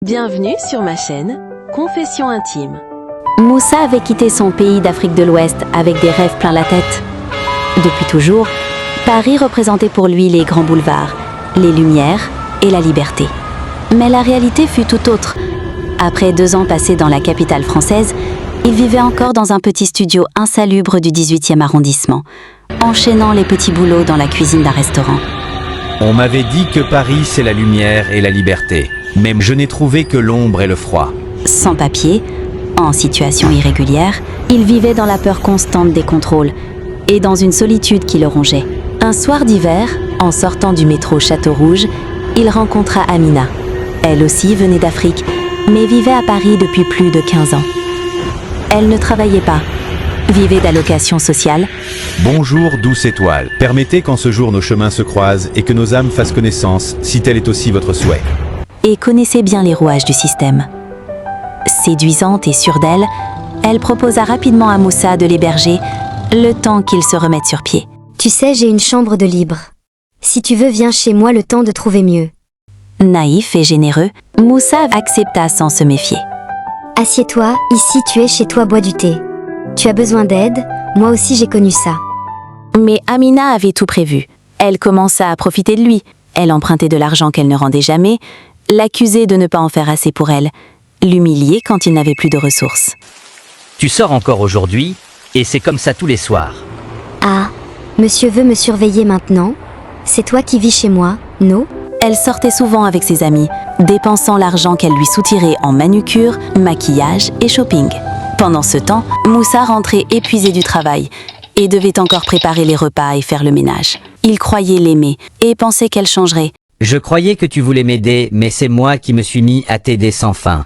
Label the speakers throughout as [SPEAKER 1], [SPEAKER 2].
[SPEAKER 1] Bienvenue sur ma chaîne Confessions intimes.
[SPEAKER 2] Moussa avait quitté son pays d'Afrique de l'Ouest avec des rêves plein la tête. Depuis toujours, Paris représentait pour lui les grands boulevards, les lumières et la liberté. Mais la réalité fut tout autre. Après 2 ans passés dans la capitale française, il vivait encore dans un petit studio insalubre du 18e arrondissement, enchaînant les petits boulots dans la cuisine d'un restaurant.
[SPEAKER 3] On m'avait dit que Paris, c'est la lumière et la liberté. Même je n'ai trouvé que l'ombre et le froid.
[SPEAKER 2] Sans papier, en situation irrégulière, il vivait dans la peur constante des contrôles et dans une solitude qui le rongeait. Un soir d'hiver, en sortant du métro Château-Rouge, il rencontra Amina. Elle aussi venait d'Afrique, mais vivait à Paris depuis plus de 15 ans. Elle ne travaillait pas, vivait d'allocations sociales.
[SPEAKER 3] Bonjour, douce étoile. Permettez qu'en ce jour nos chemins se croisent et que nos âmes fassent connaissance, si tel est aussi votre souhait.
[SPEAKER 2] Et connaissait bien les rouages du système. Séduisante et sûre d'elle, elle proposa rapidement à Moussa de l'héberger, le temps qu'il se remette sur pied.
[SPEAKER 4] Tu sais, j'ai une chambre de libre. Si tu veux, viens chez moi le temps de trouver mieux.
[SPEAKER 2] Naïf et généreux, Moussa accepta sans se méfier.
[SPEAKER 4] Assieds-toi, ici tu es chez toi, bois du thé. Tu as besoin d'aide, moi aussi j'ai connu ça.
[SPEAKER 2] Mais Amina avait tout prévu. Elle commença à profiter de lui. Elle empruntait de l'argent qu'elle ne rendait jamais, l'accusait de ne pas en faire assez pour elle, l'humiliait quand il n'avait plus de ressources.
[SPEAKER 5] Tu sors encore aujourd'hui, et c'est comme ça tous les soirs.
[SPEAKER 4] Ah, monsieur veut me surveiller maintenant? C'est toi qui vis chez moi, non?
[SPEAKER 2] Elle sortait souvent avec ses amis, dépensant l'argent qu'elle lui soutirait en manucure, maquillage et shopping. Pendant ce temps, Moussa rentrait épuisé du travail et devait encore préparer les repas et faire le ménage. Il croyait l'aimer et pensait qu'elle changerait.
[SPEAKER 5] Je croyais que tu voulais m'aider, mais c'est moi qui me suis mis à t'aider sans fin.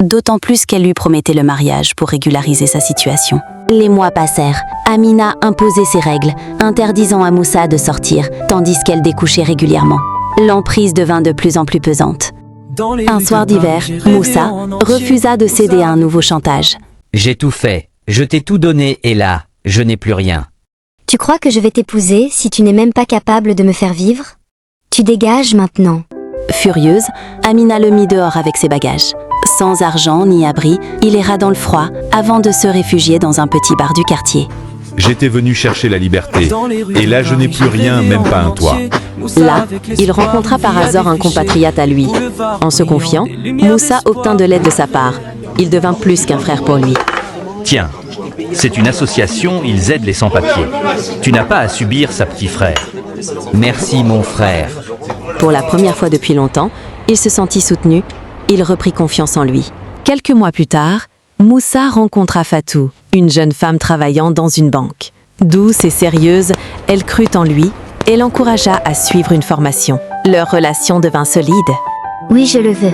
[SPEAKER 2] D'autant plus qu'elle lui promettait le mariage pour régulariser sa situation. Les mois passèrent. Amina imposait ses règles, interdisant à Moussa de sortir, tandis qu'elle découchait régulièrement. L'emprise devint de plus en plus pesante. Un soir d'hiver, Moussa refusa de céder à un nouveau chantage.
[SPEAKER 5] J'ai tout fait, je t'ai tout donné et là, je n'ai plus rien.
[SPEAKER 4] Tu crois que je vais t'épouser si tu n'es même pas capable de me faire vivre? Tu dégages maintenant.
[SPEAKER 2] Furieuse, Amina le mit dehors avec ses bagages. Sans argent ni abri, il erra dans le froid avant de se réfugier dans un petit bar du quartier.
[SPEAKER 3] J'étais venu chercher la liberté, et là je n'ai plus rien, même pas un toit.
[SPEAKER 1] Là, il rencontra par hasard un compatriote à lui. En se confiant, Moussa obtint de l'aide de sa part. Il devint plus qu'un frère pour lui.
[SPEAKER 3] Tiens, c'est une association, ils aident les sans-papiers. Tu n'as pas à subir sa petit frère.
[SPEAKER 5] Merci mon frère.
[SPEAKER 1] Pour la première fois depuis longtemps, il se sentit soutenu. Il reprit confiance en lui. Quelques mois plus tard, Moussa rencontra Fatou, une jeune femme travaillant dans une banque. Douce et sérieuse, elle crut en lui et l'encouragea à suivre une formation. Leur relation devint solide.
[SPEAKER 4] Oui, je le veux.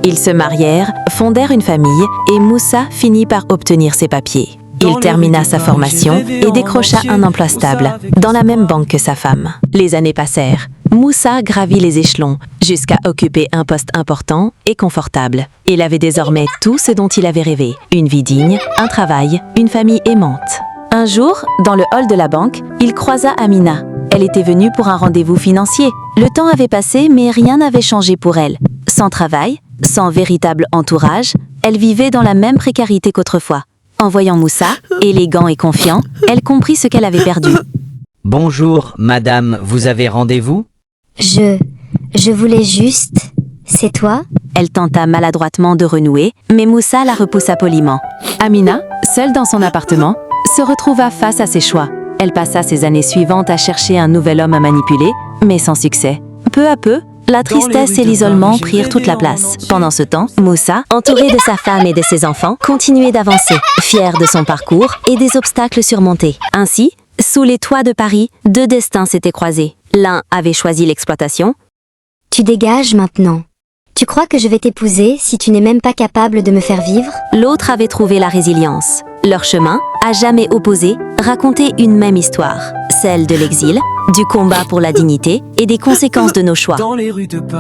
[SPEAKER 1] Ils se marièrent, fondèrent une famille et Moussa finit par obtenir ses papiers. Il termina sa formation et décrocha un emploi stable, dans la même banque que sa femme. Les années passèrent. Moussa gravit les échelons, jusqu'à occuper un poste important et confortable. Il avait désormais tout ce dont il avait rêvé. Une vie digne, un travail, une famille aimante. Un jour, dans le hall de la banque, il croisa Amina. Elle était venue pour un rendez-vous financier. Le temps avait passé, mais rien n'avait changé pour elle. Sans travail, sans véritable entourage, elle vivait dans la même précarité qu'autrefois. En voyant Moussa, élégant et confiant, elle comprit ce qu'elle avait perdu.
[SPEAKER 5] Bonjour, madame, vous avez rendez-vous?
[SPEAKER 4] Je voulais juste... C'est toi?
[SPEAKER 2] Elle tenta maladroitement de renouer, mais Moussa la repoussa poliment.
[SPEAKER 1] Amina, seule dans son appartement, se retrouva face à ses choix. Elle passa ses années suivantes à chercher un nouvel homme à manipuler, mais sans succès. Peu à peu, la tristesse et l'isolement prirent toute la place. Pendant ce temps, Moussa, entouré de sa femme et de ses enfants, continuait d'avancer, fier de son parcours et des obstacles surmontés. Ainsi, sous les toits de Paris, 2 destins s'étaient croisés. L'un avait choisi l'exploitation.
[SPEAKER 4] Tu dégages maintenant. Tu crois que je vais t'épouser si tu n'es même pas capable de me faire vivre?
[SPEAKER 2] L'autre avait trouvé la résilience. Leur chemin, à jamais opposés, racontait une même histoire. Celle de l'exil, du combat pour la dignité et des conséquences de nos choix.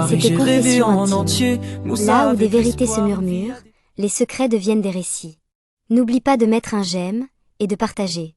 [SPEAKER 4] C'était Confessions intimes. Là où des vérités se murmurent, les secrets deviennent des récits. N'oublie pas de mettre un j'aime et de partager.